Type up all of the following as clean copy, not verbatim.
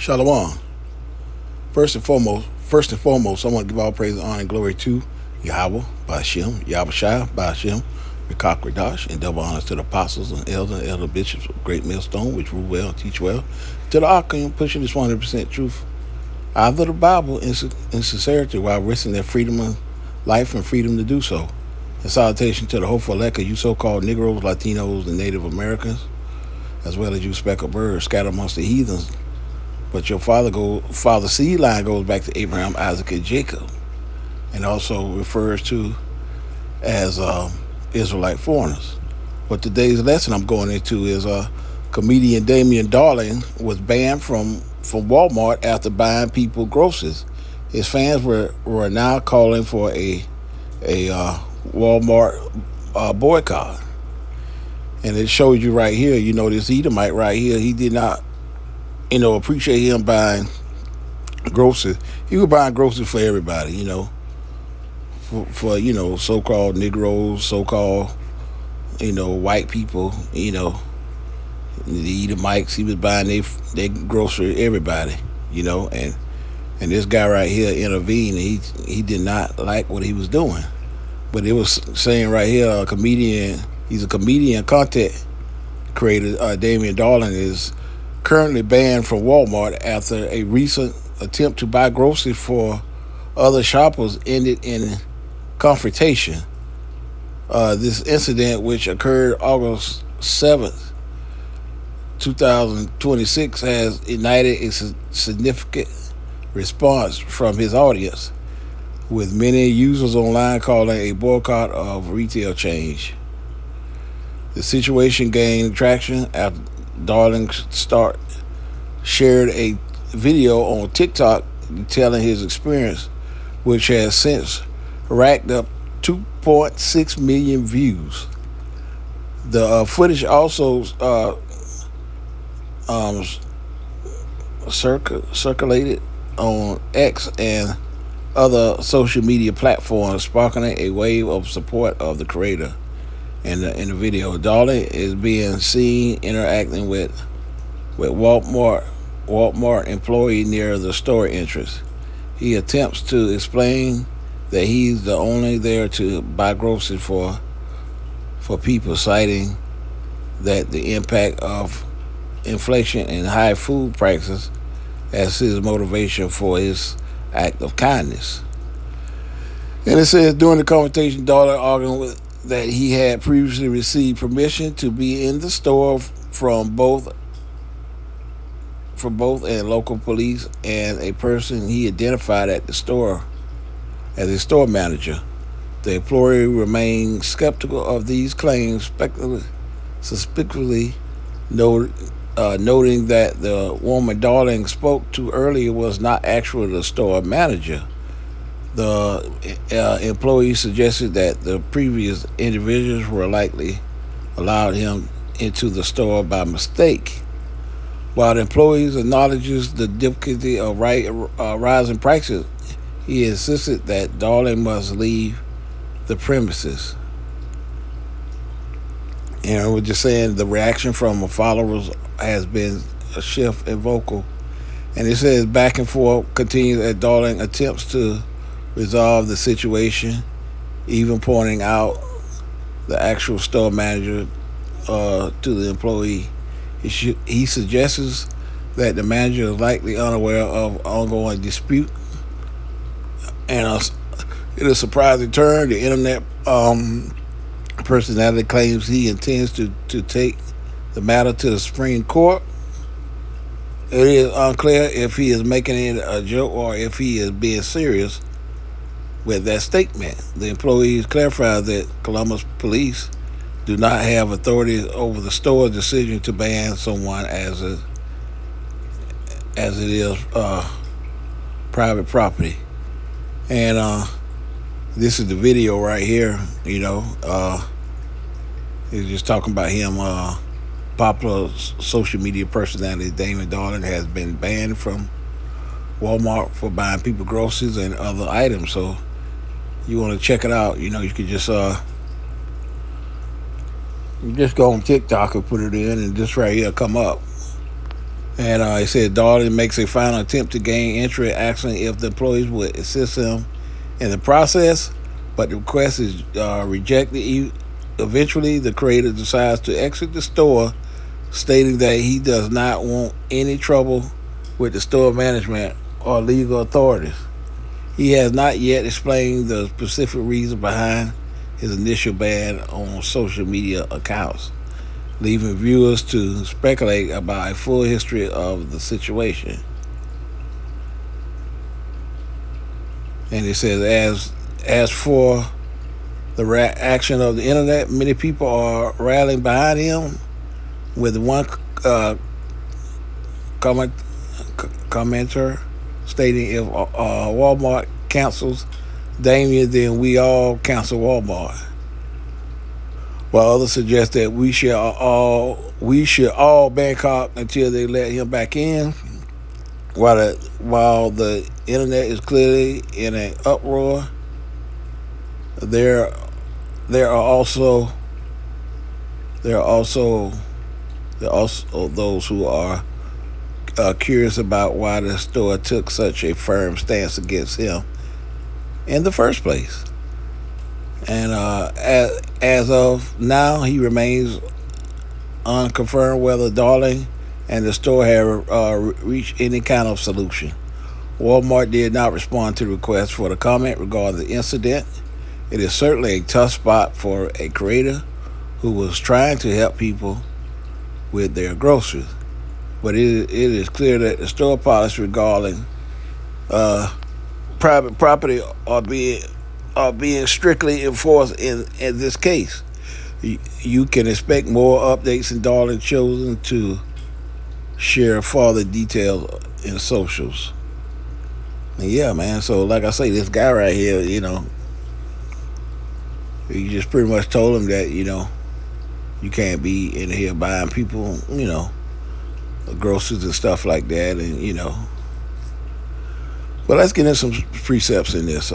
Shalom. First and foremost, I want to give all praise, honor, and glory to Yahweh, Ba'ashem, Yahweh Shai, Ba'ashem, Rekak Radash, and double honors to the apostles and elder bishops of Great Millstone, which rule well and teach well, to the Archon pushing this 100% truth out of the Bible in sincerity while risking their freedom of life and freedom to do so. And salutation to the hopeful elect of you so-called Negroes, Latinos, and Native Americans, as well as you speckled birds scattered amongst the heathens. But your father seed line goes back to Abraham, Isaac, and Jacob, and also refers to as Israelite foreigners. But today's lesson I'm going into is comedian Damian Darling was banned from Walmart after buying people groceries. His fans were now calling for a Walmart boycott, and it shows you right here. You know, this Edomite right here, he did not appreciate him buying groceries. He was buying groceries for everybody, for so-called Negroes, so-called, white people, the Edomites. He was buying their grocery, everybody, and this guy right here intervened. He did not like what he was doing. But it was saying right here, he's a comedian content creator, Damian Darling, is currently banned from Walmart after a recent attempt to buy groceries for other shoppers ended in confrontation. This incident, which occurred August 7th, 2026, has ignited a significant response from his audience, with many users online calling a boycott of retail change. The situation gained traction after Darling shared a video on TikTok telling his experience, which has since racked up 2.6 million views. The footage also circulated on X and other social media platforms, sparking a wave of support of the creator. In the video, Darling is being seen interacting with Walmart employee near the store entrance. He attempts to explain that he's the only there to buy groceries for people, citing that the impact of inflation and high food prices as his motivation for his act of kindness. And it says during the confrontation, Darling argued that he had previously received permission to be in the store from both and local police and a person he identified at the store as a store manager. The employee remained skeptical of these claims, suspiciously noting that the woman Darling spoke to earlier was not actually the store manager. The employee suggested that the previous individuals were likely allowed him into the store by mistake. While the employee acknowledges the difficulty of rising prices, he insisted that Darling must leave the premises. And we're just saying the reaction from followers has been a shift in vocal. And it says back and forth continues as Darling attempts to resolve the situation, even pointing out the actual store manager to the employee. He suggests that the manager is likely unaware of ongoing dispute. And in a surprising turn, the internet personality claims he intends to take the matter to the Supreme Court. It is unclear if he is making it a joke or if he is being serious with that statement. The employees clarified that Columbus police do not have authority over the store's decision to ban someone as it is private property. And this is the video right here. He's just talking about him. Popular social media personality Damian Darling has been banned from Walmart for buying people groceries and other items. So you want to check it out, you could just go on TikTok and put it in, and this right here come up. And he said Darling makes a final attempt to gain entry, asking if the employees would assist him in the process, but the request is rejected. Eventually, the creator decides to exit the store, stating that he does not want any trouble with the store management or legal authorities. He has not yet explained the specific reason behind his initial ban on social media accounts, leaving viewers to speculate about a full history of the situation. And it says, as for the action of the internet, many people are rallying behind him, with one comment, commenter stating, if Walmart cancels Damien, then we all cancel Walmart. While others suggest that we should all Bangkok until they let him back in. While the internet is clearly in an uproar, there there are also there are also there are also those who are curious about why the store took such a firm stance against him in the first place. And as of now, he remains unconfirmed whether Darling and the store have reached any kind of solution. Walmart did not respond to the request for the comment regarding the incident. It is certainly a tough spot for a creator who was trying to help people with their groceries. But it is clear that the store policy regarding uh, private property are being strictly enforced in this case. You can expect more updates, and Darling chosen to share further details in socials. And yeah, man. So like I say, this guy right here, he just pretty much told him that you can't be in here buying people, groceries and stuff like that, and But let's get into some precepts in this.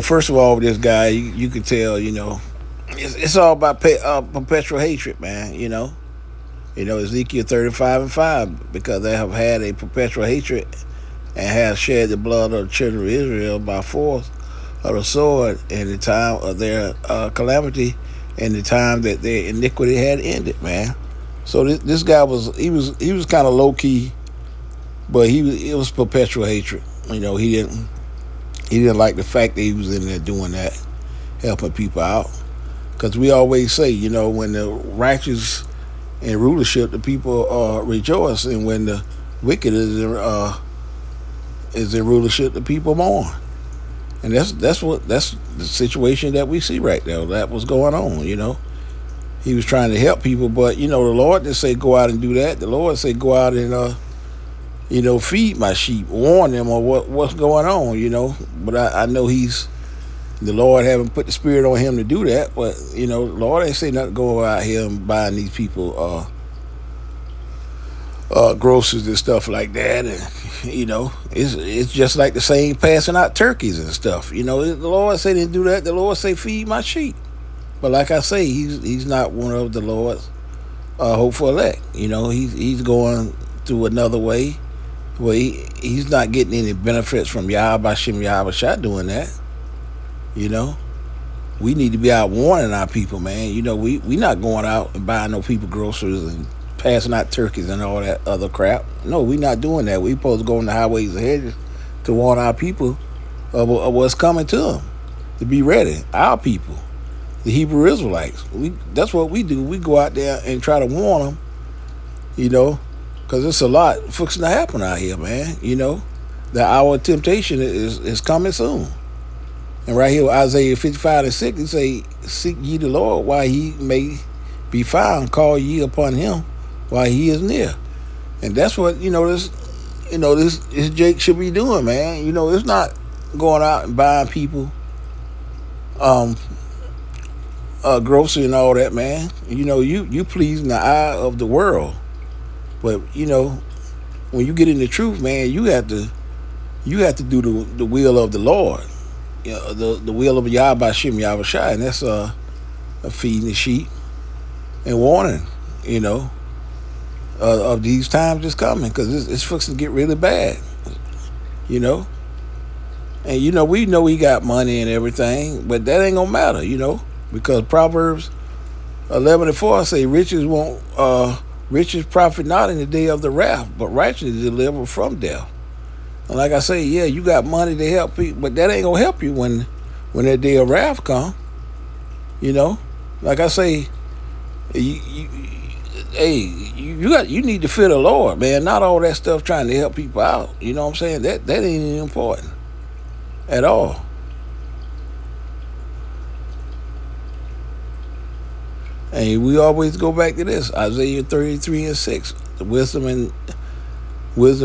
First of all, with this guy, you can tell, it's all about perpetual hatred, man. Ezekiel 35:5, because they have had a perpetual hatred and have shed the blood of the children of Israel by force of the sword in the time of their calamity, and the time that their iniquity had ended, man. So this guy was kind of low key, but it was perpetual hatred. He didn't like the fact that he was in there doing that, helping people out. Because we always say, when the righteous in rulership, the people rejoice, and when the wicked is in rulership, the people mourn. And that's the situation that we see right now. That was going on. He was trying to help people, but the Lord didn't say go out and do that. The Lord said go out and feed my sheep, warn them of what's going on. But I know the Lord haven't put the spirit on him to do that. But the Lord ain't say nothing to go out here and buying these people groceries and stuff like that. And it's just like the same passing out turkeys and stuff. The Lord say didn't do that. The Lord say feed my sheep. But like I say, he's not one of the Lord's hopeful elect. He's going through another way. Well, he's not getting any benefits from Yahweh Shem Yahweh Shah doing that. We need to be out warning our people, man. We not going out and buying no people groceries and passing out turkeys and all that other crap. No, we not doing that. We supposed to go on the highways and hedges to warn our people of what's coming to them, to be ready. Our people, the Hebrew Israelites. That's what we do. We go out there and try to warn them, because it's a lot fixing to happen out here, man. The hour of temptation is coming soon. And right here, Isaiah 55:6, he say, seek ye the Lord while he may be found, call ye upon him while he is near. And that's what, this Jake should be doing, man. It's not going out and buying people grocery and all that, man. You pleasing the eye of the world. But when you get in the truth, man, you have to do the will of the Lord. The will of Yahweh Shem Yahweh Shai, and that's feeding the sheep and warning. you know, of these times is coming because it's fixing to get really bad, you know. And we know he got money and everything, but that ain't gonna matter, because Proverbs 11:4 say riches profit not in the day of the wrath, but righteousness deliver from death. And like I say, yeah, you got money to help people, but that ain't gonna help you when that day of wrath come. You know, like I say, hey, you need to fear the Lord, man. Not all that stuff trying to help people out. You know what I'm saying? That ain't important at all. And we always go back to this Isaiah 33:6. The wisdom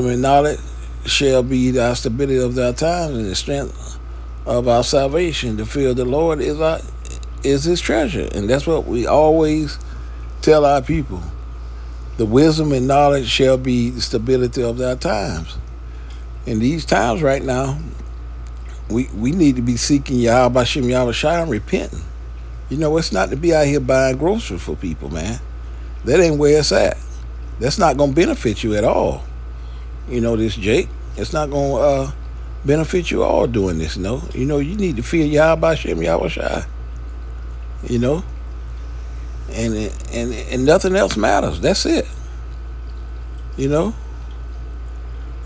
and knowledge shall be our stability of our times and the strength of our salvation. The fear of the Lord is his treasure. And that's what we always tell our people. The wisdom and knowledge shall be the stability of our times. In these times right now, we need to be seeking Yahweh Shem Yahweh Shai and repenting. It's not to be out here buying groceries for people, man. That ain't where it's at. That's not going to benefit you at all. This Jake. It's not going to benefit you all doing this, You need to fear Yahweh Shem Yahweh Shai. And nothing else matters. That's it. And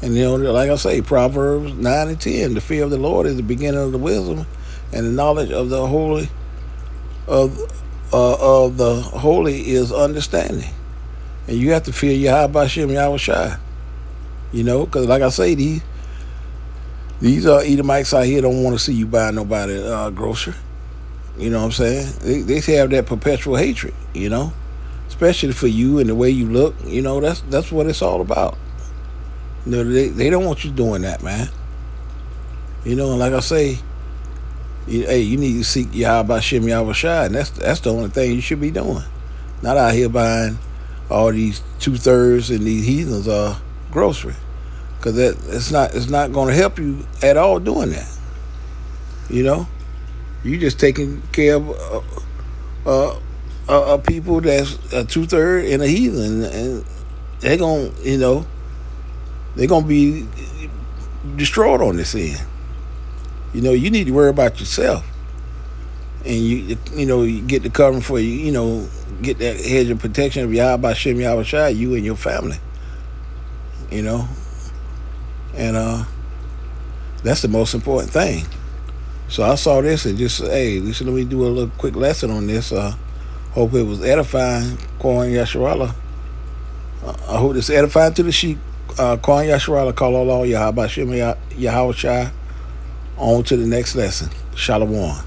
like I say, Proverbs 9:10, the fear of the Lord is the beginning of the wisdom, and the knowledge of the holy is understanding. And you have to fear Yahweh Shem Yahweh Shai. Because like I say, these Edomites out here don't want to see you buy nobody grocery. You know what I'm saying? They have that perpetual hatred, especially for you and the way you look. That's what it's all about. They don't want you doing that, man. And like I say, you need to seek Yahweh Shem Yahweh Shai, and that's the only thing you should be doing. Not out here buying all these 2/3 and these heathens grocery, because it's not going to help you at all doing that. You just taking care of people that's a 2/3 and a heathen, and they're gonna be destroyed on this end. You need to worry about yourself, and you get the covering for you. Get that hedge of protection of Yahweh Shem Yahweh Shai, you and your family. And that's the most important thing. So I saw this and just let me do a little quick lesson on this. Hope it was edifying, Kwan Yasharala. I hope it's edifying to the sheep. Kwan Yasharala, call all Yahweh Shem Yahweh Shai. On to the next lesson. Shalom.